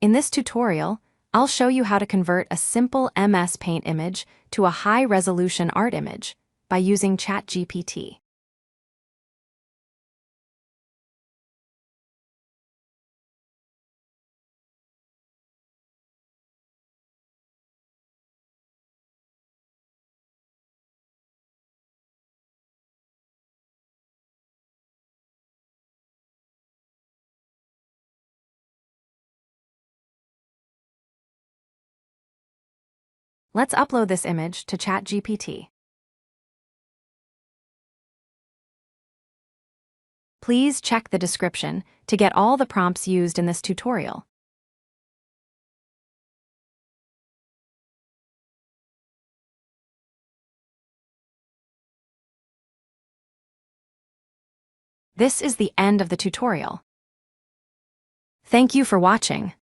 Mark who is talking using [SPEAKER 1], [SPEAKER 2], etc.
[SPEAKER 1] In this tutorial, I'll show you how to convert a simple MS Paint image to a high-resolution art image by using ChatGPT. Let's upload this image to ChatGPT. Please check the description to get all the prompts used in this tutorial. This is the end of the tutorial. Thank you for watching.